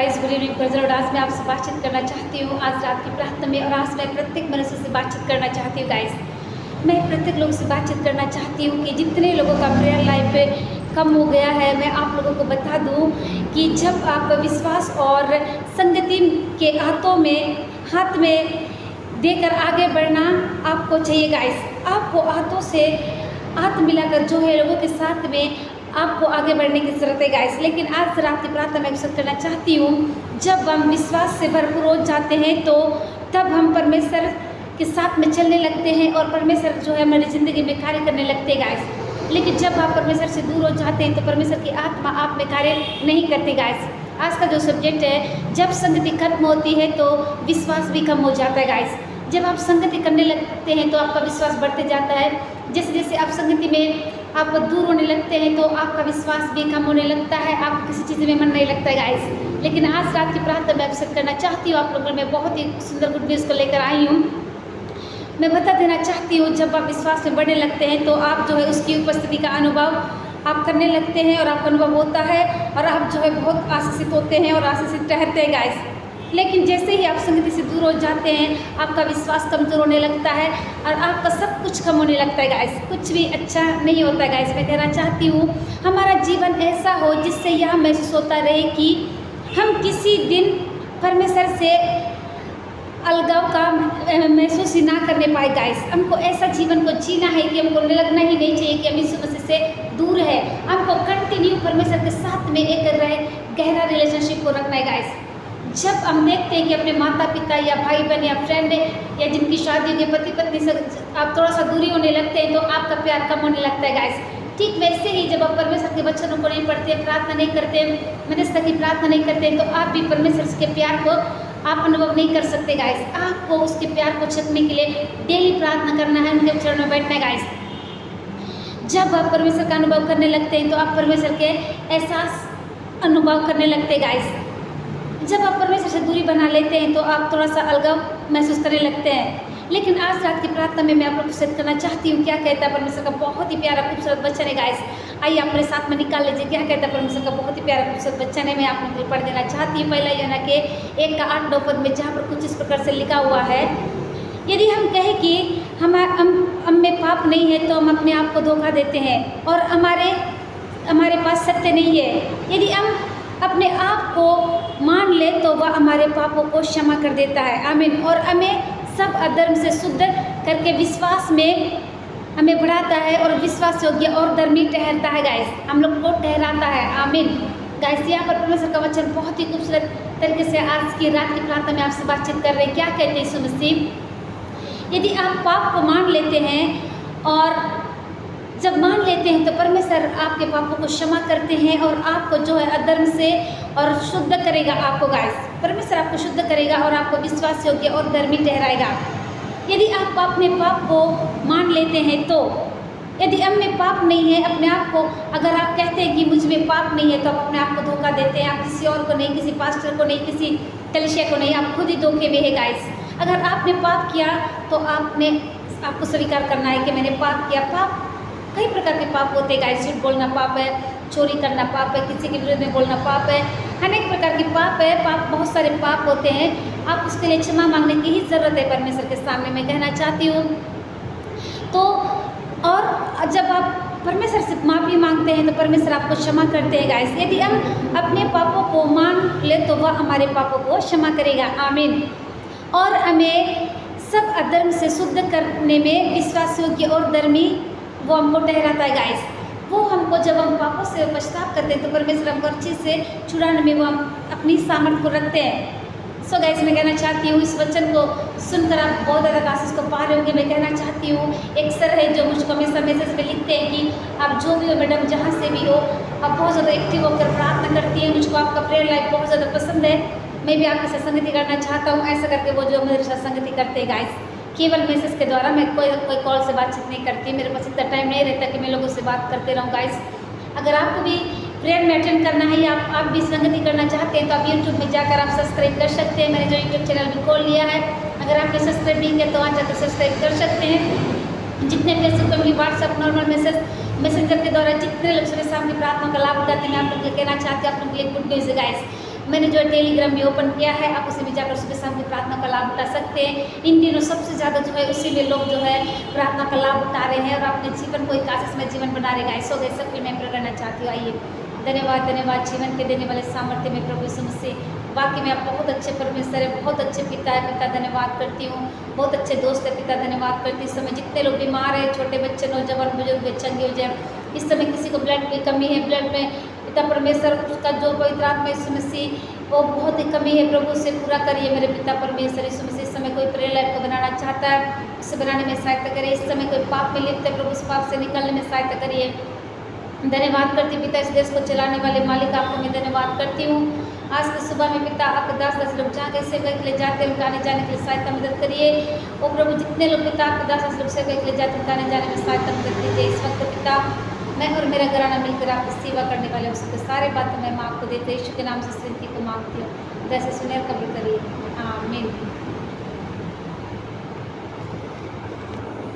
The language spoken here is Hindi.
Guys, good evening brother. और आज मैं आपसे बातचीत करना चाहती हूँ आज रात की प्रार्थना में। और आज मैं प्रत्येक मनुष्य से बातचीत करना चाहती हूँ गाइस। मैं प्रत्येक लोगों से बातचीत करना चाहती हूँ कि जितने लोगों का प्रेयर लाइफ पे कम हो गया है, मैं आप लोगों को बता दूँ कि जब आप विश्वास और संगति के हाथ में देकर आगे बढ़ना आपको चाहिए गाइस। आपको हाथों से हाथ मिलाकर जो है लोगों के साथ में आपको आगे बढ़ने की ज़रूरत है गाइस। लेकिन आज रात की प्रार्थना मैं अक्सर करना चाहती हूँ, जब हम विश्वास से भरपूर हो जाते हैं तो तब हम परमेश्वर के साथ में चलने लगते हैं और परमेश्वर जो है हमारी ज़िंदगी में कार्य करने लगते हैं गाइस। लेकिन जब आप परमेश्वर से दूर हो जाते हैं तो परमेश्वर की आत्मा आप में कार्य नहीं करती गाइस। आज का जो सब्जेक्ट है, जब संगति खत्म होती है तो विश्वास भी कम हो जाता है गाइस। जब आप संगति करने लगते हैं तो आपका विश्वास बढ़ते जाता है। जैसे जैसे आप संगति में आप दूर होने लगते हैं तो आपका विश्वास भी कम होने लगता है, आपको किसी चीज़ में मन नहीं लगता है गाइस। लेकिन आज रात की प्रार्थना मैं अक्सर करना चाहती हूँ आप लोगों में बहुत ही सुंदर गुड न्यूज़ को लेकर आई हूँ। मैं बता देना चाहती हूँ, जब आप विश्वास में बढ़ने लगते हैं तो आप जो है उसकी उपस्थिति का अनुभव आप करने लगते हैं और आपका अनुभव होता है और आप जो है बहुत आशीषित होते हैं और आशीषित ठहरते हैं गाइस। लेकिन जैसे ही आप संगति से दूर हो जाते हैं आपका विश्वास कमज़ोर होने लगता है और आपका सब कुछ कम होने लगता है गाइस। कुछ भी अच्छा नहीं होता है गाइस। मैं कहना चाहती हूँ हमारा जीवन ऐसा हो जिससे यह महसूस होता रहे कि हम किसी दिन परमेश्वर से अलगाव का महसूस ही ना करने पाए गाइस। हमको ऐसा जीवन को जीना है कि हमको लगना ही नहीं चाहिए कि हम इस मसीह से दूर है। हमको कंटिन्यू परमेश्वर के साथ में एक गहरा रिलेशनशिप को रखना है गाइस। जब हम देखते हैं कि अपने माता पिता या भाई बहन या फ्रेंड या जिनकी शादी के पति पत्नी से आप थोड़ा सा दूरी होने लगते हैं तो आपका प्यार कम होने लगता है गाइस। ठीक वैसे ही जब आप परमेश्वर के वचनों को नहीं पढ़ते, प्रार्थना नहीं करते, मध्यस्थता की प्रार्थना नहीं करते तो आप भी परमेश्वर के प्यार को आप अनुभव नहीं कर सकते गाइस। आपको उसके प्यार को छिपने के लिए डेली प्रार्थना करना है, उनके चरणों में बैठना है गाइस। जब आप परमेश्वर का अनुभव करने लगते हैं तो आप परमेश्वर के एहसास अनुभव करने लगते हैं गाइस। जब आप परमेश्वर से दूरी बना लेते हैं तो आप थोड़ा सा अलगाव महसूस करने लगते हैं। लेकिन आज रात की प्रार्थना में मैं आप लोगों से करना चाहती हूँ, क्या कहता है परमेश्वर का बहुत ही प्यारा खूबसूरत वचन है गाइस। आइए अपने साथ में निकाल लीजिए, क्या कहता है परमेश्वर का बहुत ही प्यारा खूबसूरत वचन है। मैं आप लोगों को पढ़ देना चाहती हूँ। पहला यूहन्ना के 1:8-9 पद में, जहाँ पर कुछ इस प्रकार से लिखा हुआ है, यदि हम कहें कि हम में पाप नहीं है तो हम अपने आप को धोखा देते हैं और हमारे पास सत्य नहीं है। यदि हम अपने आप को मान ले तो वह हमारे पापों को क्षमा कर देता है, आमीन, और हमें सब अधर्म से शुद्ध करके विश्वास में हमें बढ़ाता है और विश्वास योग्य और धर्मी ठहरता है गाइस। हम लोग को ठहराता है, आमीन गाइस। यहाँ पर परमेश्वर का वचन बहुत ही खूबसूरत तरीके से आज की रात की प्रार्थना में आपसे बातचीत कर रहे हैं। क्या कहते हैं यीशु मसीह, यदि आप पाप को मान लेते हैं और जब मान लेते हैं तो परमेश्वर आपके पापों को क्षमा करते हैं और आपको जो है अधर्म से और शुद्ध करेगा आपको गाइस। परमेश्वर आपको शुद्ध करेगा और आपको विश्वास योग्य और धर्मी ठहराएगा। यदि आप अपने पाप को मान लेते हैं तो, यदि हम में पाप नहीं है, अपने आप को अगर आप कहते हैं कि मुझ में पाप नहीं है तो आप अपने आप को धोखा देते हैं। आप किसी और को नहीं, किसी पास्टर को नहीं, किसी कलीसिया को नहीं, आप खुद ही धोखे में है गाइस। अगर आपने पाप किया तो आपको स्वीकार करना है कि मैंने पाप किया। पाप कई प्रकार के पाप होते हैं गाइस। झूठ बोलना पाप है, चोरी करना पाप है, किसी के विरुद्ध में बोलना पाप है, अनेक प्रकार के पाप है। पाप बहुत सारे पाप होते हैं। आप उसके लिए क्षमा मांगने की ही ज़रूरत है परमेश्वर के सामने, मैं कहना चाहती हूँ। तो और जब आप परमेश्वर से माफ़ी मांगते हैं तो परमेश्वर आपको क्षमा करते हैं गाइस। यदि हम अपने पापों को मान ले तो वह हमारे पापों को क्षमा करेगा, आमीन, और हमें सब अधर्म से शुद्ध करने में विश्वास योग्य और धर्मी वो हमको ठहराता है गाइस। वो हमको जब हम पापों से पछताव करते हैं तो परमेश्वर हमको हर चीज़ से छुड़ाने में वो हम अपनी सामर्थ्य को रखते हैं। सो गाइस, मैं कहना चाहती हूँ इस वचन को सुनकर आप बहुत ज़्यादा आशीष को पा रहे होंगे। मैं कहना चाहती हूँ, एक सर है जो मुझको हमेशा मैसेज में लिखते हैं कि आप जो भी हो मैडम, जहाँ से भी हो, आप बहुत ज़्यादा एक्टिव होकर प्रार्थना करती हैं। मुझको आपका प्रेयर लाइफ बहुत ज़्यादा पसंद है। मैं भी आपके साथ संगति करना चाहता हूँ। ऐसा करके वो जो मेरे साथ संगति करते हैं गाइस, केवल मैसेज के द्वारा, मैं कोई कॉल से बातचीत नहीं करती। मेरे पास इतना टाइम नहीं रहता कि मैं लोगों से बात करते रहूँ गाइस। अगर आपको भी प्रेयर में अटेंड करना है या आप भी संगति करना चाहते हैं तो आप यूट्यूब में जाकर आप सब्सक्राइब कर सकते हैं। मैंने जो यूट्यूब चैनल भी खोल लिया है, अगर आपने सब्सक्राइब नहीं किया तो वहाँ जाकर सब्सक्राइब कर सकते हैं। जितने फेसबुक पर भी, व्हाट्सअप, नॉर्मल मैसेंजर के द्वारा जितने लोग सुबह शाम की प्रार्थना का लाभ उठाते हैं, मैं आप लोग को कहना चाहती हूँ, आप लोग के लिए गुड न्यूज़ है गाइस। मैंने जो टेलीग्राम भी ओपन किया है, आप उसे भी जाकर सुबह शाम की प्रार्थना का लाभ उठा सकते हैं। इन दिनों सबसे ज़्यादा जो है उसी में लोग जो है प्रार्थना का लाभ उठा रहे हैं और अपने जीवन को एक आशीषमय जीवन बना रहे हैं। सो गए सबके मैं प्रे करना चाहती हूँ। आइए, धन्यवाद धन्यवाद जीवन के देने वाले सामर्थ्य में प्रभु यीशु मसीह, वाकई में आप बहुत अच्छे परमेश्वर है, बहुत अच्छे पिता है। पिता धन्यवाद करती हूँ, बहुत अच्छे दोस्त है पिता, धन्यवाद करती हूँ। इस समय जितने लोग बीमार हैं, छोटे बच्चे, नौजवान, बुजुर्ग, चंगे हो जाए, इस समय किसी को ब्लड की कमी है, ब्लड में पिता परमेश्वर उसका जो पवित्र आत्मा यीशु मसीह वो बहुत ही कमी है, प्रभु से पूरा करिए मेरे पिता परमेश्वर यीशु मसीह। इस समय कोई प्रेयर लाइफ को बनाना चाहता है, उसे बनाने में सहायता करिए। इस समय कोई पाप में लिप्त है, प्रभु उस पाप से निकलने में सहायता करिए। धन्यवाद करती पिता, इस देश को चलाने वाले मालिक आपको मैं धन्यवाद करती हूँ। आज की सुबह में पिता आपके 10 लोग जहाँ के सेवा के लिए जाते हैं उनका आने जाने के लिए सहायता मदद करिए। ओ प्रभु जितने लोग पिता आपके 10 लोग सेवा के लिए जाते हैं उनका आने जाने में सहायता मदद कीजिए। इस वक्त पिता मैं और मेरा घराना मिलकर आपकी सेवा करने वाले उसके सारे बातें मैं आपको देते यीशु के नाम से विनती को मांगती हूँ। जैसे सुने कबूल करिए, आमीन।